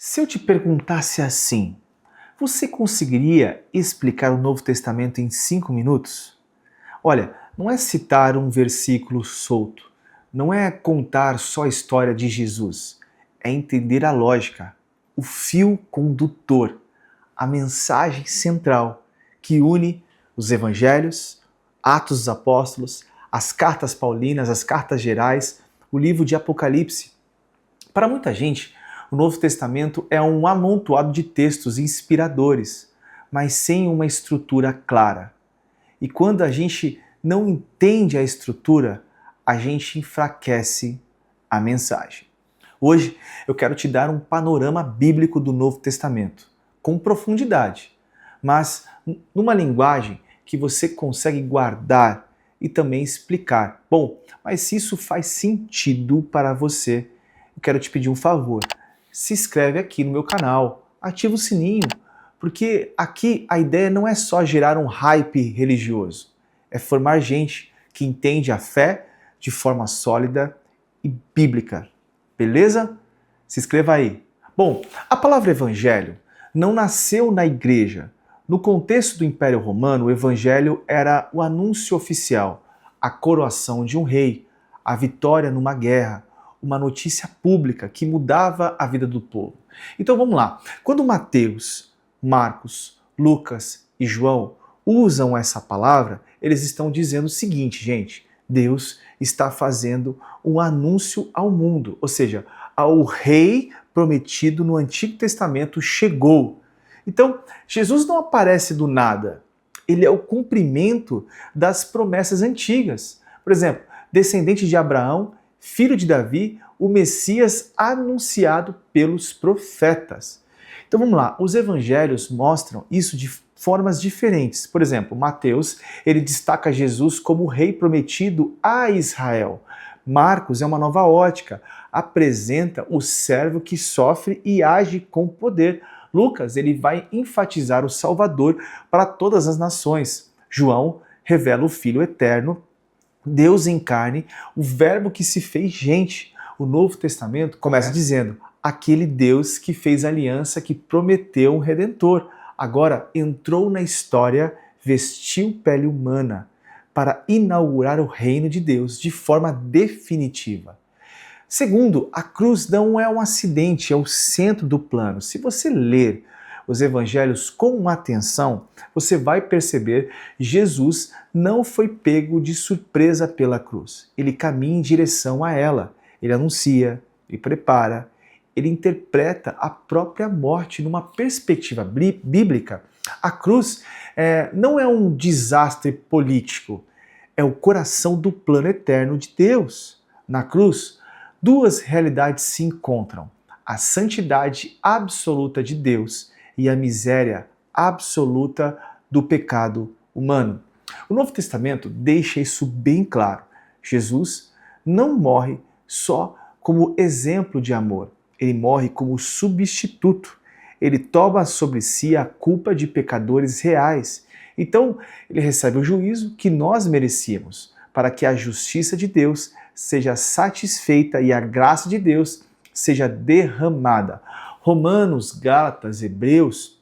Se eu te perguntasse assim, você conseguiria explicar o Novo Testamento em 5 minutos? Olha, não é citar um versículo solto, não é contar só a história de Jesus, é entender a lógica, o fio condutor, a mensagem central que une os evangelhos, Atos dos Apóstolos, as cartas paulinas, as cartas gerais, o livro de Apocalipse. Para muita gente, o Novo Testamento é um amontoado de textos inspiradores, mas sem uma estrutura clara. E quando a gente não entende a estrutura, a gente enfraquece a mensagem. Hoje eu quero te dar um panorama bíblico do Novo Testamento, com profundidade, mas numa linguagem que você consegue guardar e também explicar. Bom, mas se isso faz sentido para você, eu quero te pedir um favor. Se inscreve aqui no meu canal, ativa o sininho, porque aqui a ideia não é só gerar um hype religioso, é formar gente que entende a fé de forma sólida e bíblica. Beleza? Se inscreva aí. Bom, a palavra evangelho não nasceu na igreja. No contexto do Império Romano, o evangelho era o anúncio oficial, a coroação de um rei, a vitória numa guerra, uma notícia pública que mudava a vida do povo. Então vamos lá. Quando Mateus, Marcos, Lucas e João usam essa palavra, eles estão dizendo o seguinte, gente: Deus está fazendo um anúncio ao mundo, ou seja, ao rei prometido no Antigo Testamento chegou. Então, Jesus não aparece do nada. Ele é o cumprimento das promessas antigas. Por exemplo, descendente de Abraão, filho de Davi, o Messias anunciado pelos profetas. Então vamos lá, os evangelhos mostram isso de formas diferentes. Por exemplo, Mateus, ele destaca Jesus como o rei prometido a Israel. Marcos é uma nova ótica, apresenta o servo que sofre e age com poder. Lucas, ele vai enfatizar o Salvador para todas as nações. João revela o Filho eterno, Deus em carne, o verbo que se fez gente. O Novo Testamento começa dizendo, aquele Deus que fez aliança, que prometeu um Redentor. Agora entrou na história, vestiu pele humana para inaugurar o reino de Deus de forma definitiva. Segundo, a cruz não é um acidente, é o centro do plano. Se você ler os evangelhos com atenção, você vai perceber que Jesus não foi pego de surpresa pela cruz. Ele caminha em direção a ela. Ele anuncia, ele prepara, ele interpreta a própria morte numa perspectiva bíblica. A cruz não é um desastre político, é o coração do plano eterno de Deus. Na cruz, duas realidades se encontram: a santidade absoluta de Deus e a miséria absoluta do pecado humano. O Novo Testamento deixa isso bem claro. Jesus não morre só como exemplo de amor, ele morre como substituto. Ele toma sobre si a culpa de pecadores reais. Então, ele recebe o juízo que nós merecíamos, para que a justiça de Deus seja satisfeita e a graça de Deus seja derramada. Romanos, Gálatas, Hebreus,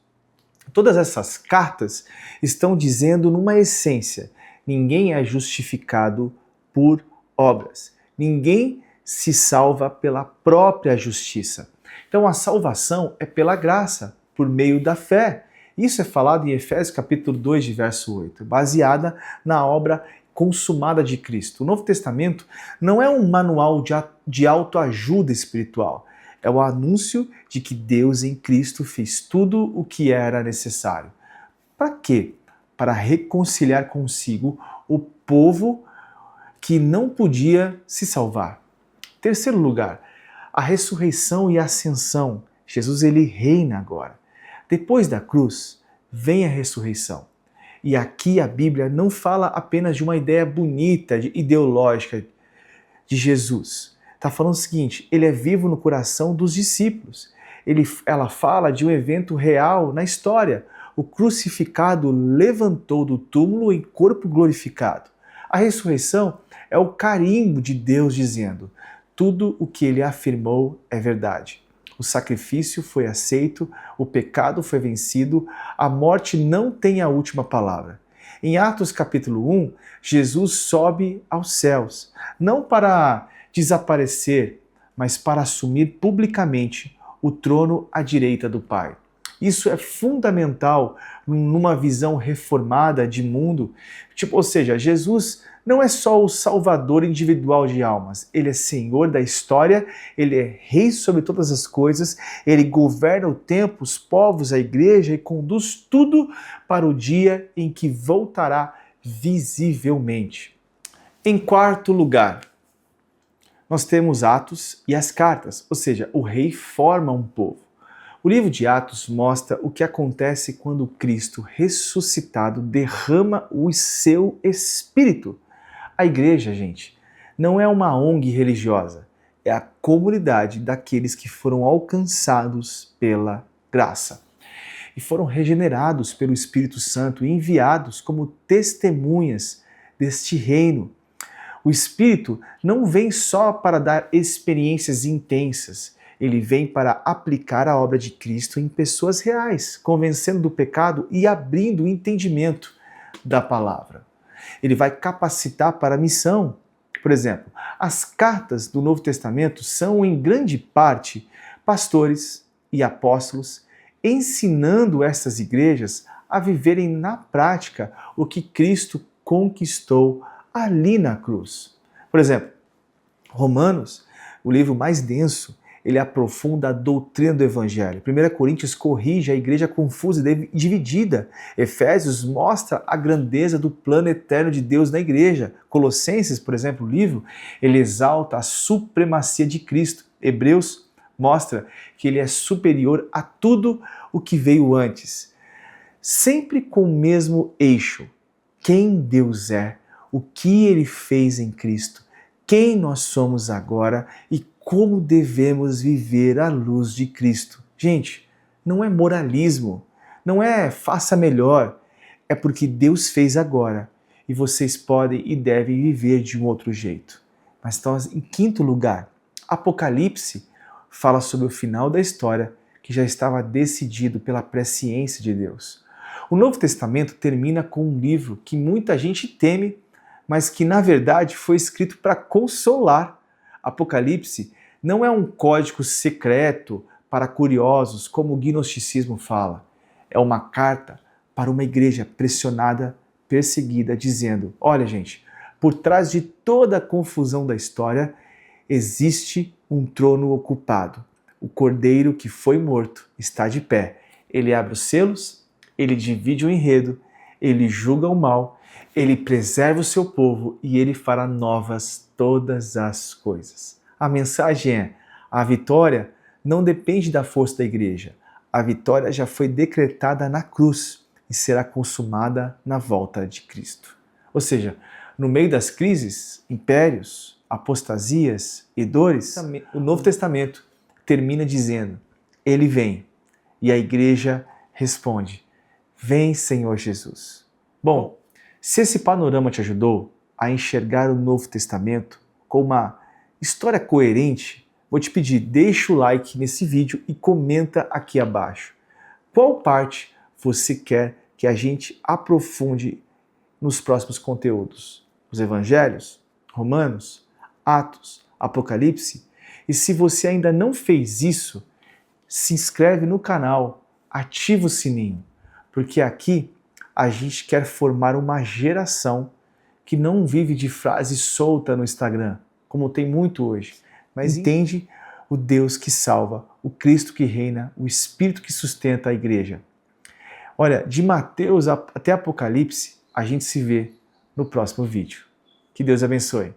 todas essas cartas estão dizendo numa essência: ninguém é justificado por obras. Ninguém se salva pela própria justiça. Então a salvação é pela graça, por meio da fé. Isso é falado em Efésios capítulo 2, de verso 8, baseada na obra consumada de Cristo. O Novo Testamento não é um manual de autoajuda espiritual. É o anúncio de que Deus em Cristo fez tudo o que era necessário. Para quê? Para reconciliar consigo o povo que não podia se salvar. Terceiro lugar, a ressurreição e a ascensão. Jesus, ele reina agora. Depois da cruz, vem a ressurreição. E aqui a Bíblia não fala apenas de uma ideia bonita, ideológica de Jesus. Está falando o seguinte: ele é vivo no coração dos discípulos. Ela fala de um evento real na história. O crucificado levantou do túmulo em corpo glorificado. A ressurreição é o carimbo de Deus dizendo: tudo o que ele afirmou é verdade. O sacrifício foi aceito, o pecado foi vencido, a morte não tem a última palavra. Em Atos capítulo 1, Jesus sobe aos céus, não para desaparecer, mas para assumir publicamente o trono à direita do Pai. Isso é fundamental numa visão reformada de mundo. Ou seja, Jesus não é só o salvador individual de almas, ele é Senhor da história, ele é Rei sobre todas as coisas, ele governa o tempo, os povos, a igreja e conduz tudo para o dia em que voltará visivelmente. Em quarto lugar, nós temos Atos e as cartas, ou seja, o rei forma um povo. O livro de Atos mostra o que acontece quando Cristo ressuscitado derrama o seu Espírito. A igreja, gente, não é uma ONG religiosa, é a comunidade daqueles que foram alcançados pela graça e foram regenerados pelo Espírito Santo e enviados como testemunhas deste reino. O Espírito não vem só para dar experiências intensas, ele vem para aplicar a obra de Cristo em pessoas reais, convencendo do pecado e abrindo o entendimento da palavra. Ele vai capacitar para a missão. Por exemplo, as cartas do Novo Testamento são, em grande parte, pastores e apóstolos ensinando essas igrejas a viverem na prática o que Cristo conquistou ali na cruz. Por exemplo, Romanos, o livro mais denso, ele aprofunda a doutrina do Evangelho. 1 Coríntios corrige a igreja confusa e dividida. Efésios mostra a grandeza do plano eterno de Deus na igreja. Colossenses, por exemplo, o livro, ele exalta a supremacia de Cristo. Hebreus mostra que ele é superior a tudo o que veio antes. Sempre com o mesmo eixo. Quem Deus é, o que ele fez em Cristo, quem nós somos agora e como devemos viver à luz de Cristo. Gente, não é moralismo, não é faça melhor, é porque Deus fez agora e vocês podem e devem viver de um outro jeito. Mas então, em quinto lugar, Apocalipse fala sobre o final da história que já estava decidido pela presciência de Deus. O Novo Testamento termina com um livro que muita gente teme, mas que na verdade foi escrito para consolar. Apocalipse não é um código secreto para curiosos, como o gnosticismo fala. É uma carta para uma igreja pressionada, perseguida, dizendo: olha, gente, por trás de toda a confusão da história, existe um trono ocupado. O cordeiro que foi morto está de pé. Ele abre os selos, ele divide o enredo, ele julga o mal, ele preserva o seu povo e ele fará novas todas as coisas. A mensagem é: a vitória não depende da força da igreja. A vitória já foi decretada na cruz e será consumada na volta de Cristo. Ou seja, no meio das crises, impérios, apostasias e dores, o Novo Testamento termina dizendo: ele vem. E a igreja responde: vem, Senhor Jesus. Bom, se esse panorama te ajudou a enxergar o Novo Testamento com uma história coerente, vou te pedir, deixa o like nesse vídeo e comenta aqui abaixo. Qual parte você quer que a gente aprofunde nos próximos conteúdos? Os Evangelhos? Romanos? Atos? Apocalipse? E se você ainda não fez isso, se inscreve no canal, ativa o sininho, porque aqui a gente quer formar uma geração que não vive de frase solta no Instagram, como tem muito hoje, mas entende o Deus que salva, o Cristo que reina, o Espírito que sustenta a igreja. Olha, de Mateus até Apocalipse, a gente se vê no próximo vídeo. Que Deus abençoe.